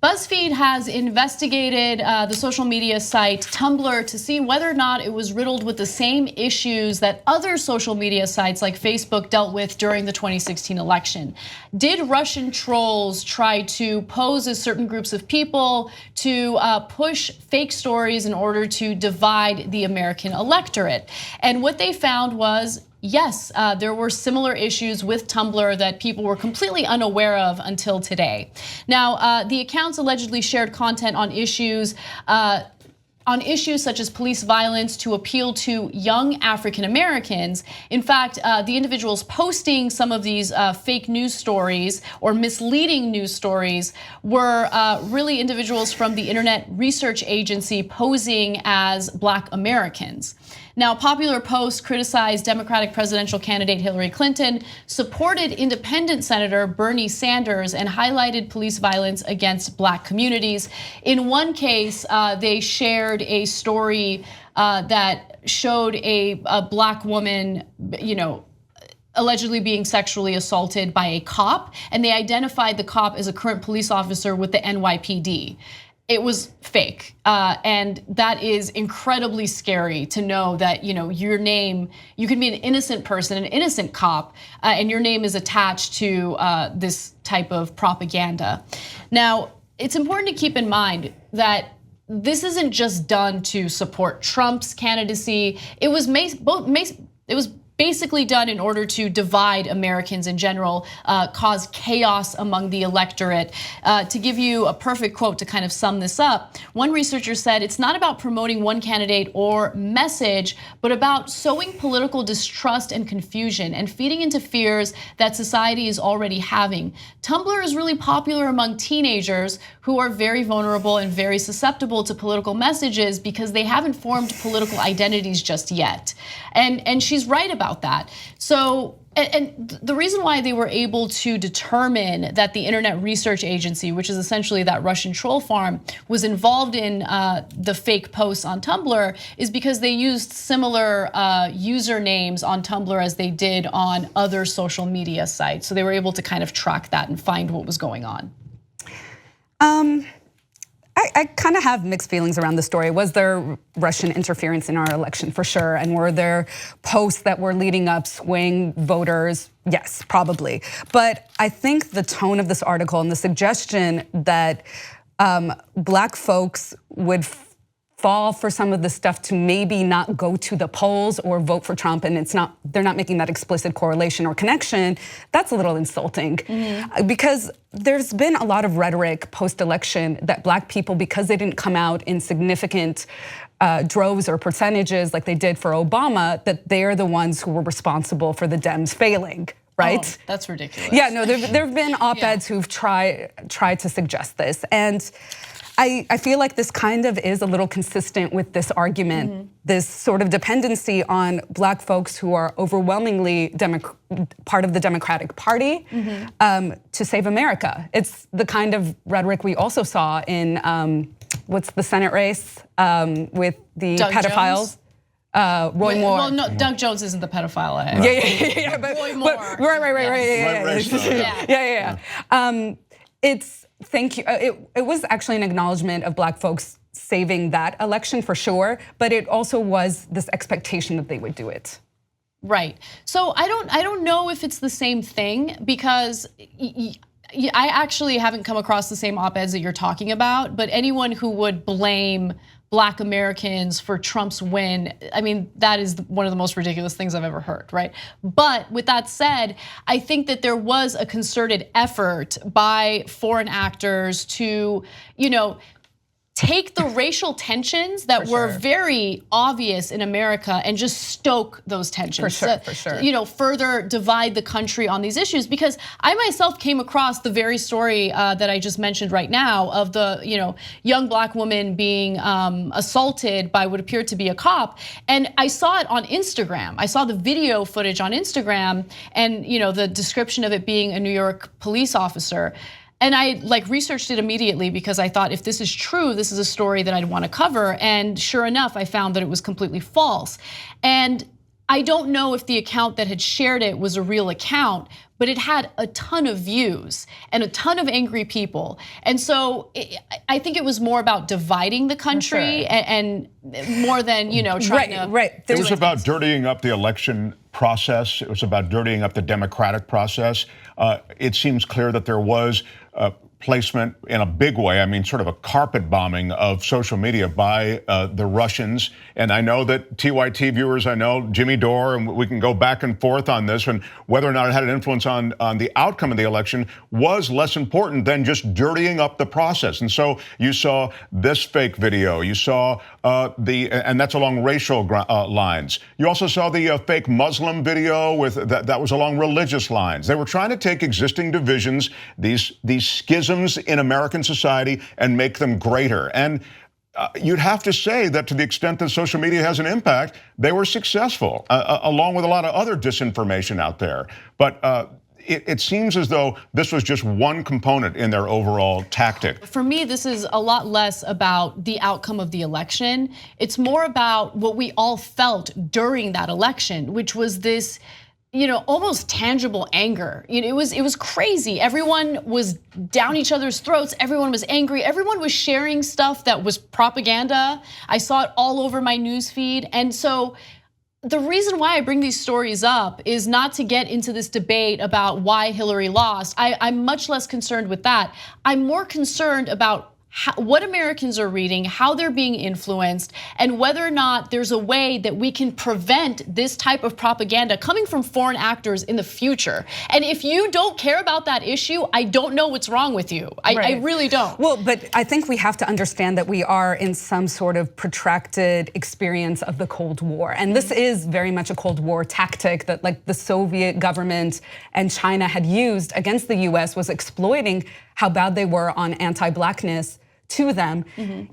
BuzzFeed has investigated the social media site Tumblr to see whether or not it was riddled with the same issues that other social media sites like Facebook dealt with during the 2016 election. Did Russian trolls try to pose as certain groups of people to push fake stories in order to divide the American electorate? And what they found was, yes, there were similar issues with Tumblr that people were completely unaware of until today. Now, the accounts allegedly shared content on issues such as police violence to appeal to young African Americans. In fact, the individuals posting some of these fake news stories or misleading news stories were really individuals from the Internet Research Agency posing as Black Americans. Now, popular posts criticized Democratic presidential candidate Hillary Clinton, supported independent Senator Bernie Sanders, and highlighted police violence against Black communities. In one case, they shared a story that showed a Black woman, allegedly being sexually assaulted by a cop, and they identified the cop as a current police officer with the NYPD. It was fake, and that is incredibly scary to know that your name, you can be an innocent person, an innocent cop, and your name is attached to this type of propaganda. Now, it's important to keep in mind that this isn't just done to support Trump's candidacy. It was basically done in order to divide Americans in general, cause chaos among the electorate. To give you a perfect quote to kind of sum this up, one researcher said, it's not about promoting one candidate or message, but about sowing political distrust and confusion and feeding into fears that society is already having. Tumblr is really popular among teenagers who are very vulnerable and very susceptible to political messages because they haven't formed political identities just yet. And she's right about that. So, and the reason why they were able to determine that the Internet Research Agency, which is essentially that Russian troll farm, was involved in the fake posts on Tumblr is because they used similar usernames on Tumblr as they did on other social media sites. So they were able to kind of track that and find what was going on. I kind of have mixed feelings around the story. Was there Russian interference in our election? For sure. And were there posts that were leading up swing voters? Yes, probably. But I think the tone of this article and the suggestion that Black folks would fall for some of the stuff to maybe not go to the polls or vote for Trump, and they're not making that explicit correlation or connection, that's a little insulting. Because there's been a lot of rhetoric post-election that Black people, because they didn't come out in significant droves or percentages like they did for Obama, that they're the ones who were responsible for the Dems failing. Right? Oh, that's ridiculous. Yeah, no, there have been op-eds who've tried to suggest this. And I feel like this kind of is a little consistent with this argument, this sort of dependency on Black folks who are overwhelmingly part of the Democratic Party to save America. It's the kind of rhetoric we also saw in what's the Senate race with the Doug pedophiles. Jones? Roy Moore. Well, no, Doug Jones isn't the pedophile. Yeah, but Roy Moore. Right. Thank you. It was actually an acknowledgement of Black folks saving that election for sure, but it also was this expectation that they would do it. Right. So I don't know if it's the same thing because I actually haven't come across the same op-eds that you're talking about, but anyone who would blame Black Americans for Trump's win, I mean, that is one of the most ridiculous things I've ever heard, right? But with that said, I think that there was a concerted effort by foreign actors to, take the racial tensions that were very obvious in America and just stoke those tensions. For sure. Further divide the country on these issues, because I myself came across the very story that I just mentioned right now of the young Black woman being assaulted by what appeared to be a cop, and I saw it on Instagram. I saw the video footage on Instagram, and the description of it being a New York police officer. And I researched it immediately because I thought, if this is true, this is a story that I'd want to cover. And sure enough, I found that it was completely false. And I don't know if the account that had shared it was a real account, but it had a ton of views and a ton of angry people. And so I think it was more about dividing the country and more than, trying to. Right. It was about dirtying up the election process. It was about dirtying up the democratic process. It seems clear that there was placement in a big way, I mean, sort of a carpet bombing of social media by the Russians. And I know that TYT viewers, I know Jimmy Dore, and we can go back and forth on this, and whether or not it had an influence on the outcome of the election was less important than just dirtying up the process. And so you saw this fake video, you saw and that's along racial lines. You also saw the fake Muslim video that was along religious lines. They were trying to take existing divisions, these schisms in American society, and make them greater. And you'd have to say that to the extent that social media has an impact, they were successful, along with a lot of other disinformation out there. But it seems as though this was just one component in their overall tactic. For me, this is a lot less about the outcome of the election. It's more about what we all felt during that election, which was this almost tangible anger. It was crazy. Everyone was down each other's throats. Everyone was angry. Everyone was sharing stuff that was propaganda. I saw it all over my news feed. And so the reason why I bring these stories up is not to get into this debate about why Hillary lost. I'm much less concerned with that. I'm more concerned about what Americans are reading, how they're being influenced, and whether or not there's a way that we can prevent this type of propaganda coming from foreign actors in the future. And if you don't care about that issue, I don't know what's wrong with you. I really don't. Well, but I think we have to understand that we are in some sort of protracted experience of the Cold War. And this is very much a Cold War tactic that like the Soviet government and China had used against the US, was exploiting how bad they were on anti-blackness to them,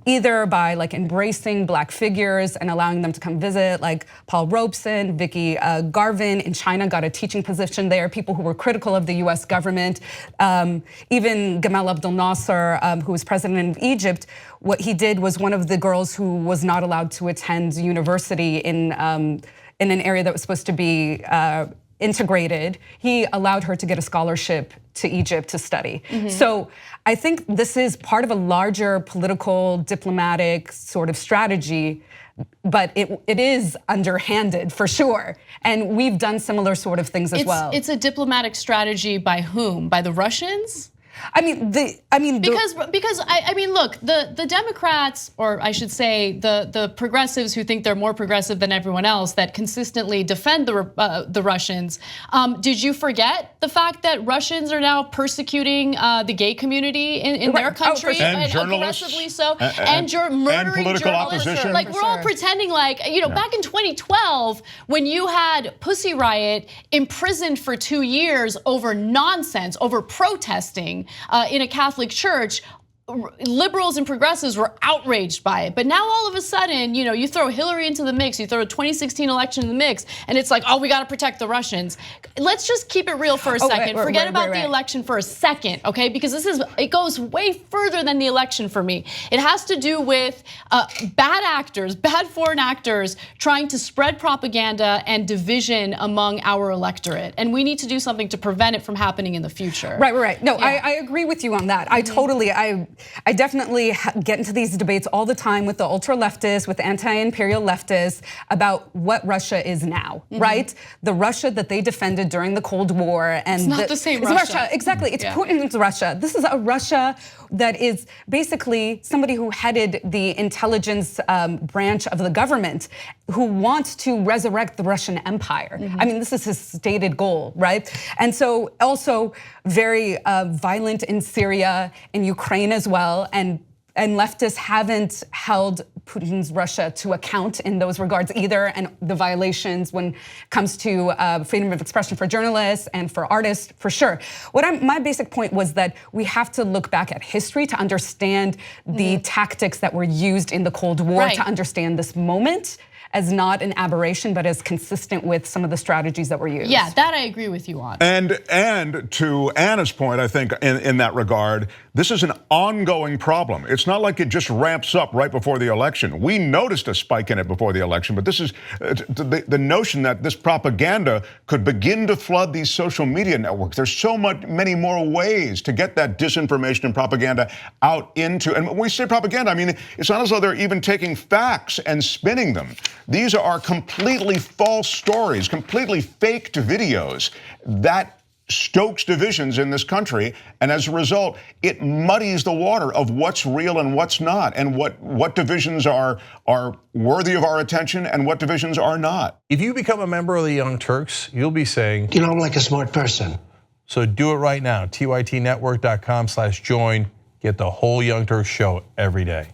either by like embracing black figures and allowing them to come visit, like Paul Robeson, Vicky Garvin in China got a teaching position there, people who were critical of the US government. Even Gamal Abdel Nasser, who was president of Egypt, what he did was one of the girls who was not allowed to attend university in an area that was supposed to be integrated, he allowed her to get a scholarship to Egypt to study. So I think this is part of a larger political, diplomatic sort of strategy, but it is underhanded for sure. And we've done similar sort of things as well. It's a diplomatic strategy by whom? By the Russians? Because look, the Democrats, or I should say the progressives who think they're more progressive than everyone else, that consistently defend the Russians. Did you forget the fact that Russians are now persecuting the gay community in their country, and journalists, aggressively so, and murdering political journalists? opposition? Like we're all pretending like back in 2012 when you had Pussy Riot imprisoned for 2 years over nonsense, over protesting in a Catholic church. Liberals and progressives were outraged by it. But now all of a sudden, you throw Hillary into the mix, you throw a 2016 election in the mix, and it's like, oh, we got to protect the Russians. Let's just keep it real for a second. Forget about the election for a second, okay? Because it goes way further than the election for me. It has to do with bad actors, bad foreign actors trying to spread propaganda and division among our electorate. And we need to do something to prevent it from happening in the future. Right. No, yeah. I agree with you on that. I definitely get into these debates all the time with the ultra leftists, with the anti-imperial leftists about what Russia is now, right? The Russia that they defended during the Cold War, and it's not the same Russia. Exactly, it's Putin's Russia. This is a Russia that is basically somebody who headed the intelligence branch of the government, who wants to resurrect the Russian Empire. I mean, this is his stated goal, right? And so also very violent in Syria, in Ukraine as well, and leftists haven't held Putin's Russia to account in those regards either, and the violations when it comes to freedom of expression for journalists and for artists, for sure. My basic point was that we have to look back at history to understand the tactics that were used in the Cold War, to understand this moment. as not an aberration, but as consistent with some of the strategies that were used. Yeah, that I agree with you on. And to Anna's point, I think in that regard, this is an ongoing problem. It's not like it just ramps up right before the election. We noticed a spike in it before the election, but this is the notion that this propaganda could begin to flood these social media networks. There's so many more ways to get that disinformation and propaganda out into, and when we say propaganda, I mean, it's not as though they're even taking facts and spinning them. These are completely false stories, completely faked videos that stokes divisions in this country, and as a result, it muddies the water of what's real and what's not, and what divisions are worthy of our attention and what divisions are not. If you become a member of the Young Turks, you'll be saying, you know, I'm like a smart person. So do it right now, tytnetwork.com/join. Get the whole Young Turks show every day.